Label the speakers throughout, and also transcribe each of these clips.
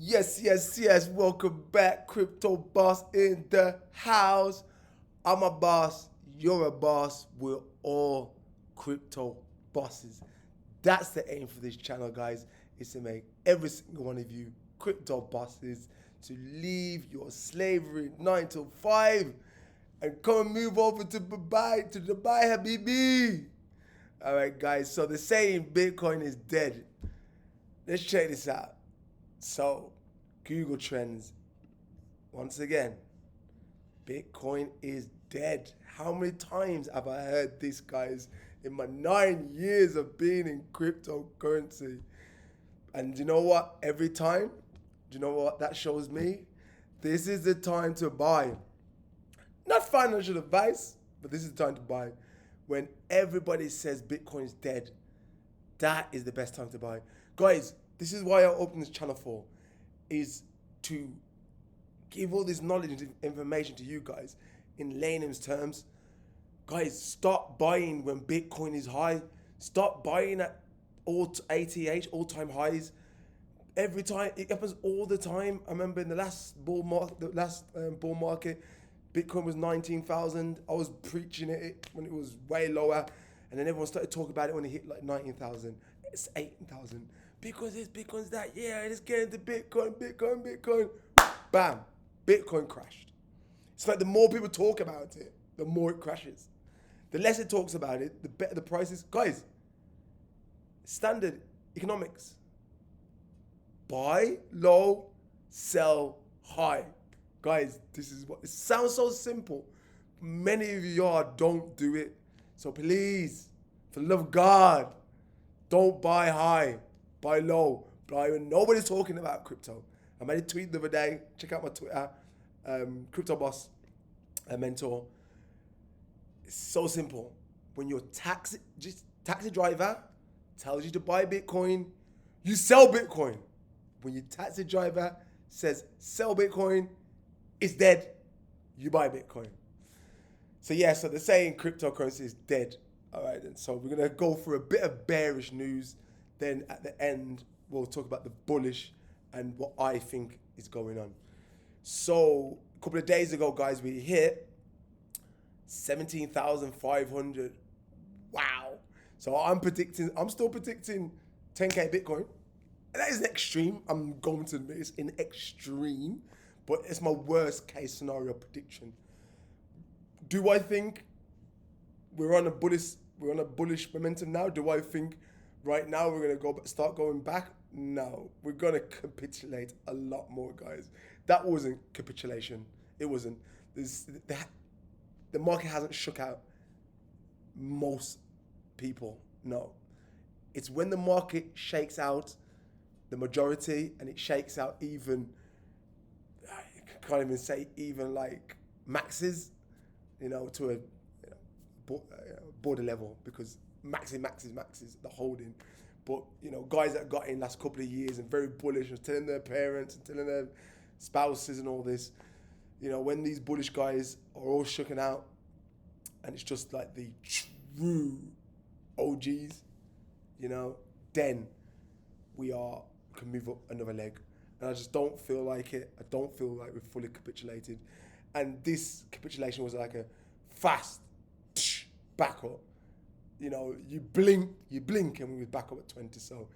Speaker 1: Yes. Welcome back, Crypto Boss in the house. I'm a boss. You're a boss. We're all crypto bosses. That's the aim for this channel, guys. Is to make every single one of you crypto bosses to leave your slavery 9 to 5 and come and move over to Dubai, Habibi. All right, guys. So the saying Bitcoin is dead. Let's check this out. So, Google Trends, once again, Bitcoin is dead. How many times have I heard this, guys, in my 9 years of being in cryptocurrency? And you know what? Every time, do you know what that shows me? This is the time to buy. Not financial advice, but this is the time to buy. When everybody says Bitcoin is dead, that is the best time to buy. Guys, this is why I opened this channel for, is to give all this knowledge and information to you guys in layman's terms. Guys, stop buying when Bitcoin is high. Stop buying at all-time highs. Every time, it happens all the time. I remember in the last bull market, Bitcoin was 19,000. I was preaching it when it was way lower, and then everyone started talking about it when it hit like 19,000. It's 18,000. Because this, Bitcoin's that. Yeah, let's get into Bitcoin. Bam, Bitcoin crashed. It's like the more people talk about it, the more it crashes. The less it talks about it, the better the price is. Guys, standard economics. Buy low, sell high. Guys, this is what, it sounds so simple. Many of y'all don't do it. So please, for the love of God, don't buy high, buy low. Buy when nobody's talking about crypto. I made a tweet the other day. Check out my Twitter, Crypto Boss Mentor. It's so simple. When your taxi driver tells you to buy Bitcoin, you sell Bitcoin. When your taxi driver says sell Bitcoin, it's dead. You buy Bitcoin. So so they're saying cryptocurrency is dead. All right, and so we're gonna go for a bit of bearish news. Then at the end, we'll talk about the bullish and what I think is going on. So a couple of days ago, guys, we hit 17,500. Wow. So I'm still predicting 10K Bitcoin. And that is an extreme. I'm going to admit it's an extreme, but it's my worst case scenario prediction. Do I think we're on a bullish momentum now? Do I think right now we're gonna start going back? No, we're gonna capitulate a lot more, guys. That wasn't capitulation. It wasn't. The market hasn't shook out most people. No, it's when the market shakes out the majority, and it shakes out even, I can't even say even like maxes, to a border level, because maxes, the holding. But, guys that got in last couple of years and very bullish and telling their parents and telling their spouses and all this, when these bullish guys are all shooken out and it's just like the true OGs, then we can move up another leg. And I just don't feel like it. I don't feel like we've fully capitulated. And this capitulation was like a fast back up. You blink and we were back up at 20. So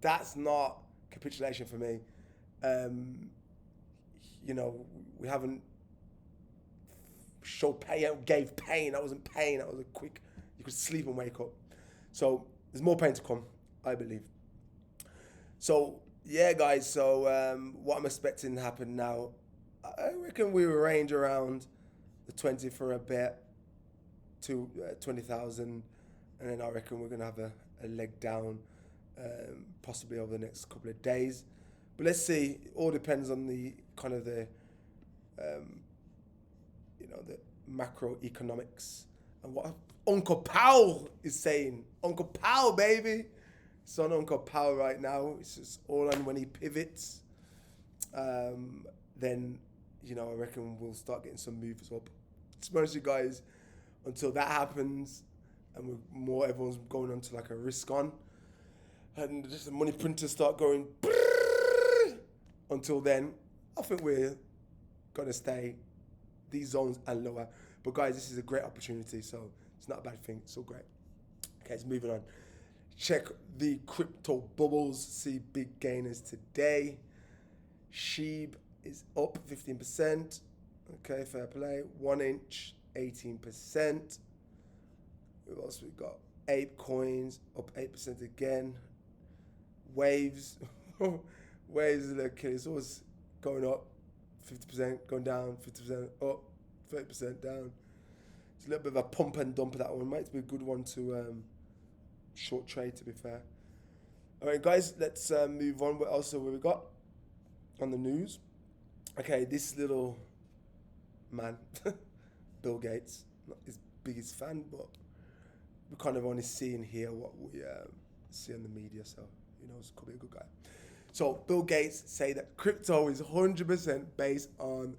Speaker 1: that's not capitulation for me. We haven't showed pain, gave pain. That wasn't pain. That was a quick, you could sleep and wake up. So there's more pain to come, I believe. So, guys, so what I'm expecting to happen now, I reckon we will range around the 20 for a bit to 20,000, and then I reckon we're going to have a leg down possibly over the next couple of days. But let's see. It all depends on the kind of the macroeconomics and what Uncle Powell is saying. Uncle Powell, baby. It's on Uncle Powell right now. It's just all on when he pivots. Then, I reckon we'll start getting some moves up. To be honest with you guys, until that happens and everyone's going on to like a risk on, and just the money printers start going, until until then, I think we're going to stay these zones and lower. But guys, this is a great opportunity, so it's not a bad thing. It's all great. Okay, so moving on. Check the crypto bubbles. See big gainers today. Sheeb is up 15%. Okay, fair play. 1 inch, 18%. Who else we got? Ape coins up 8% again. Waves. Waves is like it's always going up 50%, going down 50%, up 30% down. It's a little bit of a pump and dump of that one. Might be a good one to short trade, to be fair. All right, guys, let's move on. What else have we got on the news? Okay, this little man, Bill Gates, not his biggest fan, but we kind of only see and hear what we see on the media, so you know, could be a good guy. So Bill Gates say that crypto is 100% based on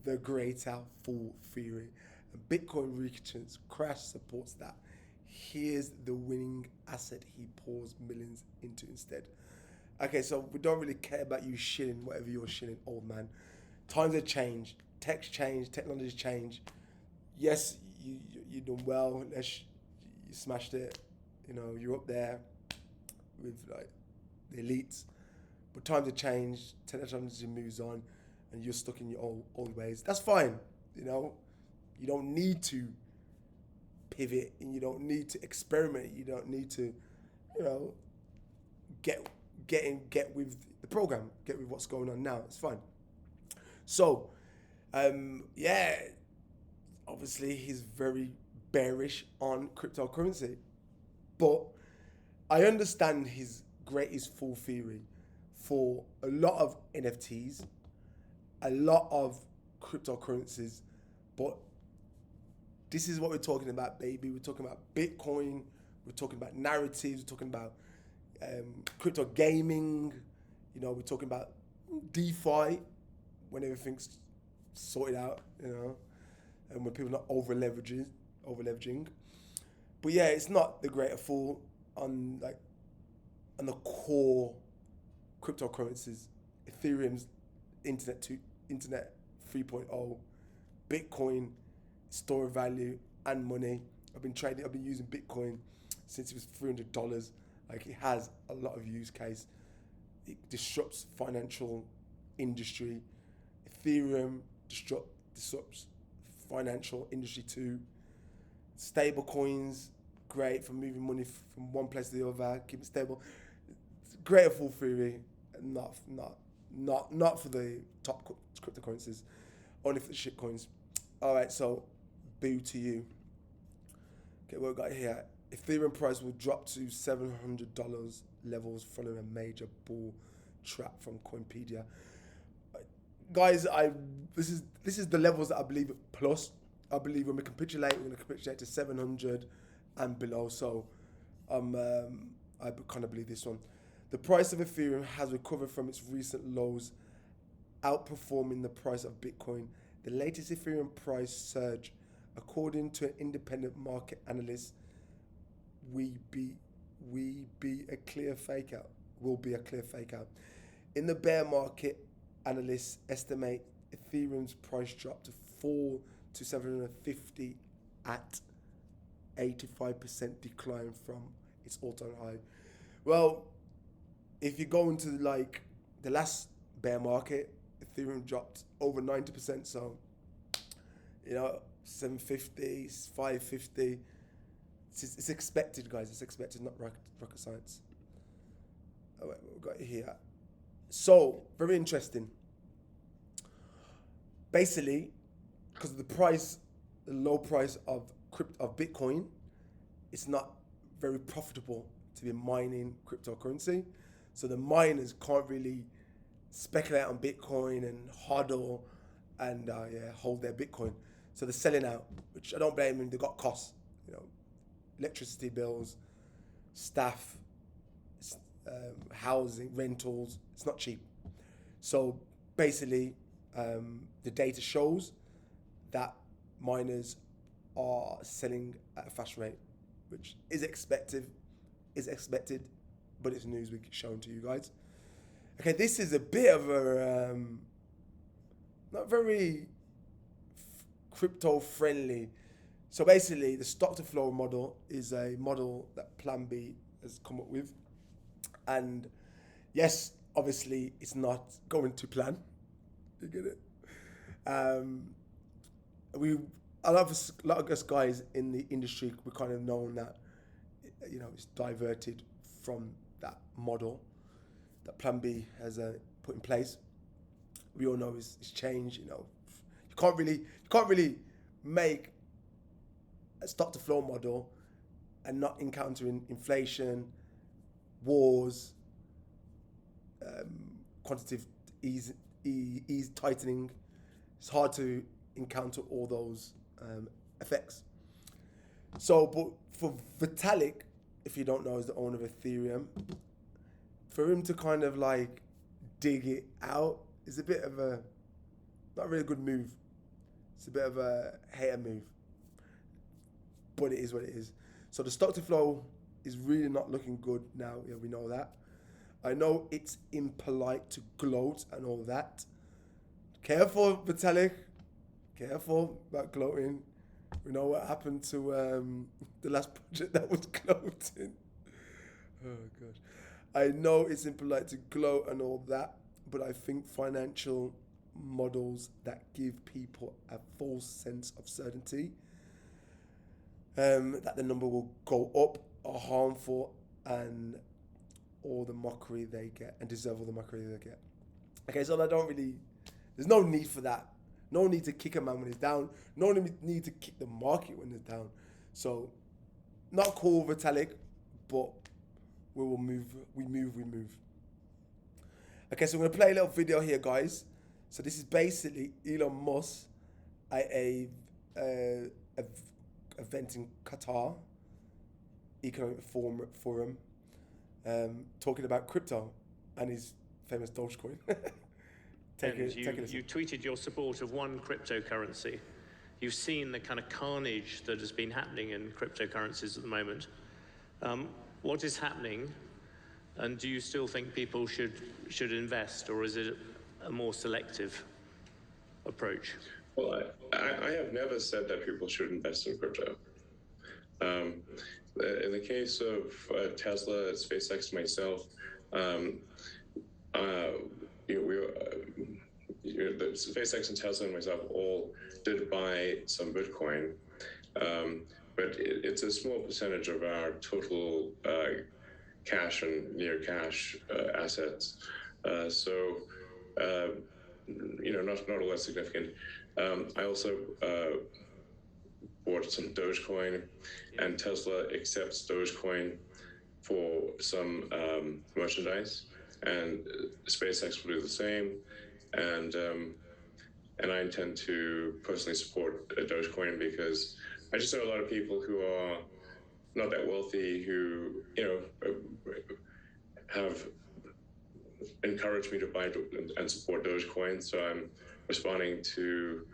Speaker 1: the greater fool theory, and Bitcoin research crash supports that. Here's the winning asset he pours millions into instead. Okay, so we don't really care about you shilling whatever you're shilling, old man. Times have changed, tech's changed, technology's changed. Yes, you done well. You smashed it. You know, you're up there with like the elites. But times have changed, technology moves on, and you're stuck in your old ways. That's fine. You know, you don't need to pivot, and you don't need to experiment. You don't need to, you know, get with the program, get with what's going on now. It's fine. So, yeah, obviously he's very bearish on cryptocurrency, but I understand his greatest fool theory for a lot of NFTs, a lot of cryptocurrencies, but this is what we're talking about, baby. We're talking about Bitcoin, we're talking about narratives, we're talking about crypto gaming, you know, we're talking about DeFi when everything's sorted out, you know, and when people are not over leveraging. But yeah, it's not the greater fool on the core cryptocurrencies, Ethereum's Internet 3.0, Bitcoin, store of value and money. I've been using Bitcoin since it was $300. Like, it has a lot of use case. It disrupts financial industry. Ethereum disrupts financial industry too. Stable coins, great for moving money from one place to the other, keep it stable. It's great fool theory, not for the top cryptocurrencies, only for the shit coins. All right, so boo to you. Okay, what we got here? Ethereum price will drop to $700 levels following a major bull trap from Coinpedia. Guys, this is the levels that I believe plus. I believe when we capitulate, we're going to capitulate to 700 and below. So I kind of believe this one. The price of Ethereum has recovered from its recent lows, outperforming the price of Bitcoin. The latest Ethereum price surge, according to an independent market analyst, will be a clear fake out. In the bear market, analysts estimate Ethereum's price drop to fall to 750 at 85% decline from its all-time high. Well, if you go into like the last bear market, Ethereum dropped over 90%. So, you know, 750, 550. It's expected, guys. It's expected, not rocket science. All right, what we've got here. So, very interesting. Basically, because of the low price of Bitcoin, it's not very profitable to be mining cryptocurrency. So the miners can't really speculate on Bitcoin and hodl and hold their Bitcoin. So they're selling out, which I don't blame them. They got costs, you know, electricity bills, staff, housing, rentals. It's not cheap. So basically, the data shows that miners are selling at a fast rate, which is expected, but it's news we're showing to you guys. Okay, this is a bit of a not very crypto friendly. So basically, the stock to flow model is a model that Plan B has come up with, and yes, obviously, it's not going to plan. You get it? Um, we a lot of us guys in the industry, we're kind of known that it's diverted from that model that Plan B has put in place. We all know it's changed. You can't really make a stock to flow model and not encountering inflation, wars, quantitative ease tightening. It's hard to encounter all those effects. So, but for Vitalik, if you don't know, is the owner of Ethereum. For him to kind of like dig it out is a bit of a not really a good move. It's a bit of a hater move, but it is what it is. So the stock to flow is really not looking good now. Yeah, we know that. I know it's impolite to gloat and all that. Careful, Vitalik. Careful about gloating. We know what happened to the last project that was gloating. Oh gosh. I know it's impolite to gloat and all that, but I think financial models that give people a false sense of certainty that the number will go up are harmful and all the mockery they get and deserve all the mockery they get. Okay, so there's no need for that. No need to kick a man when he's down. No need to kick the market when it's down. So, not cool, Vitalik, but we will move. We move. Okay, so I'm going to play a little video here, guys. So this is basically Elon Musk at a event in Qatar, Economic Forum, talking about crypto and his famous Dogecoin.
Speaker 2: You tweeted your support of one cryptocurrency. You've seen the kind of carnage that has been happening in cryptocurrencies at the moment. What is happening, and do you still think people should invest, or is it a more selective approach?
Speaker 3: Well, I have never said that people should invest in crypto. In the case of Tesla, SpaceX, and myself, the SpaceX and Tesla and myself all did buy some Bitcoin, but it's a small percentage of our total cash and near cash assets. So not all that significant. I also bought some Dogecoin, and Tesla accepts Dogecoin for some merchandise, and SpaceX will do the same, and I intend to personally support Dogecoin because I just know a lot of people who are not that wealthy who have encouraged me to buy and support Dogecoin. So I'm responding to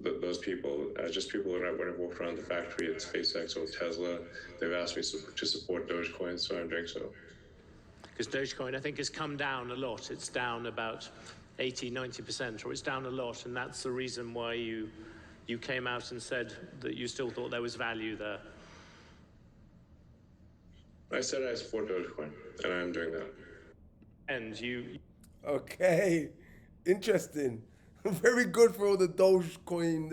Speaker 3: those people, just people that when I walked around the factory at SpaceX or Tesla, they've asked me to support Dogecoin, so I'm doing so.
Speaker 2: Because Dogecoin, I think, has come down a lot. It's down about 80, 90%, or it's down a lot, and that's the reason why you came out and said that you still thought there was value there.
Speaker 3: I said I support Dogecoin, and I'm doing that.
Speaker 2: And you...
Speaker 1: Okay, interesting. Very good for all the Dogecoin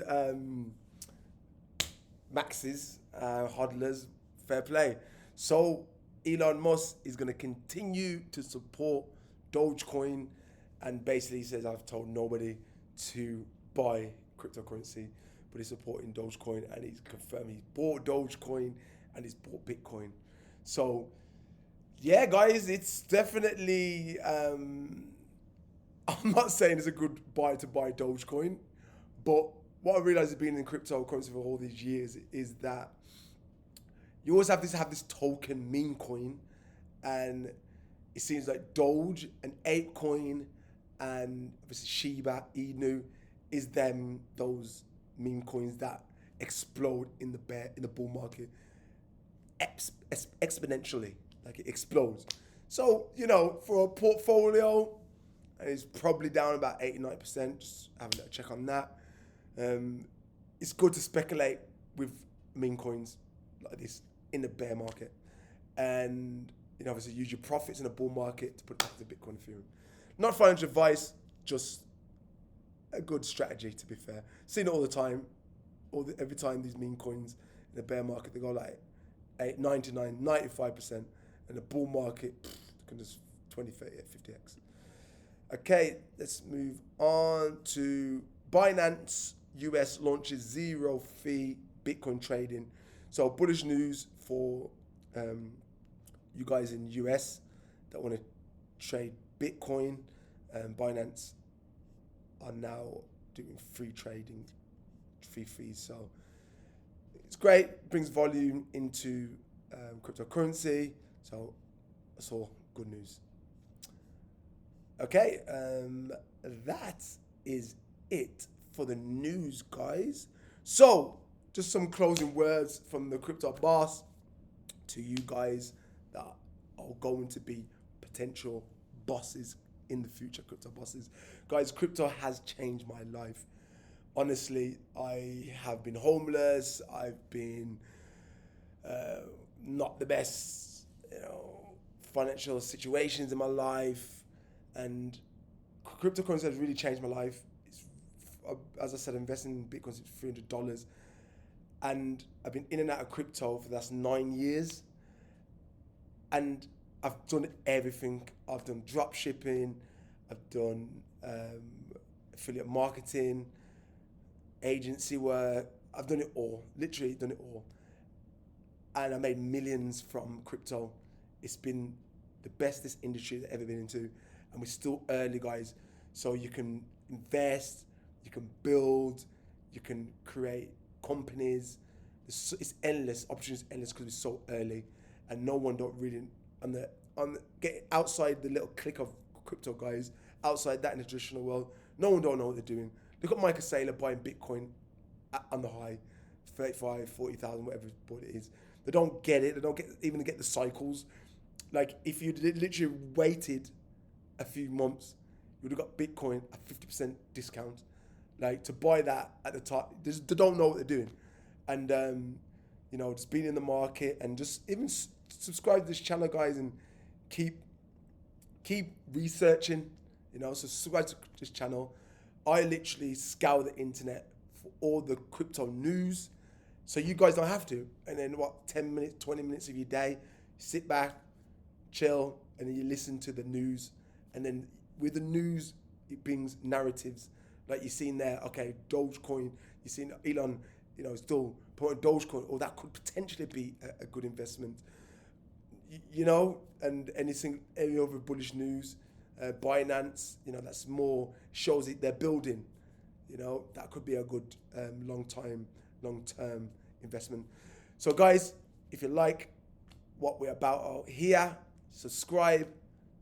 Speaker 1: maxes, hodlers. Fair play. So Elon Musk is going to continue to support Dogecoin, and basically says, I've told nobody to buy cryptocurrency, but he's supporting Dogecoin, and he's confirmed he's bought Dogecoin and he's bought Bitcoin. So yeah, guys, it's definitely I'm not saying it's a good buy to buy Dogecoin, but what I realize has been in cryptocurrency for all these years is that you always have this token meme coin, and it seems like Doge and ApeCoin and obviously Shiba Inu is those meme coins that explode in the bull market exponentially, like it explodes. So, you know, for a portfolio, and it's probably down about 89%, just having a check on that. It's good to speculate with meme coins like this in the bear market. And, you know, obviously use your profits in a bull market to put back to Bitcoin and Ethereum. Not financial advice, just a good strategy, to be fair. Seen it all the time. Every time these meme coins in the bear market, they go like 99, 95%. And the bull market, can just 20, 30, 50x. Okay, let's move on to Binance US launches zero fee Bitcoin trading. So bullish news for you guys in US that want to trade Bitcoin. Binance are now doing free trading, free fees. So it's great, brings volume into cryptocurrency. So that's all good news. Okay, that is it for the news, guys. So just some closing words from the crypto boss to you guys that are going to be potential bosses in the future, crypto bosses. Guys, crypto has changed my life. Honestly, I have been homeless. I've been not the best, financial situations in my life, and cryptocurrency has really changed my life. As I said, investing in Bitcoin is $300, and I've been in and out of crypto for the last 9 years, and I've done everything. I've done drop shipping, I've done affiliate marketing, agency work. I've done it all, literally done it all. And I made millions from crypto. It's been the bestest industry that I've ever been into. And we're still early, guys. So you can invest, you can build, you can create companies. It's endless, opportunities endless because we're so early. And no one don't really, get outside the little clique of crypto guys, outside that in the traditional world, no one don't know what they're doing. Look at Michael Saylor buying Bitcoin on the high, 35, 40,000, whatever it is. They don't get it. They don't even get the cycles. Like, if you literally waited a few months, you would have got Bitcoin at 50% discount. Like, to buy that at the top, they don't know what they're doing. And, just being in the market and just even subscribe to this channel, guys, and keep researching, so subscribe to this channel. I literally scour the internet for all the crypto news, so you guys don't have to. And then 10 minutes, 20 minutes of your day, sit back, chill, and then you listen to the news. And then with the news, it brings narratives. Like you've seen there, okay, Dogecoin, you've seen Elon, still promoting Dogecoin, or that could potentially be a good investment. And any other bullish news, Binance, that's more, shows it they're building, that could be a good long-term investment. So guys, if you like what we're about out here, subscribe,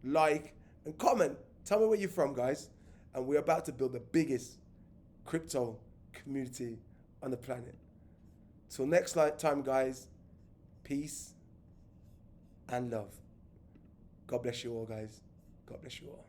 Speaker 1: like, and comment. Tell me where you're from, guys. And we're about to build the biggest crypto community on the planet. Till next time, guys, peace and love. God bless you all, guys. God bless you all.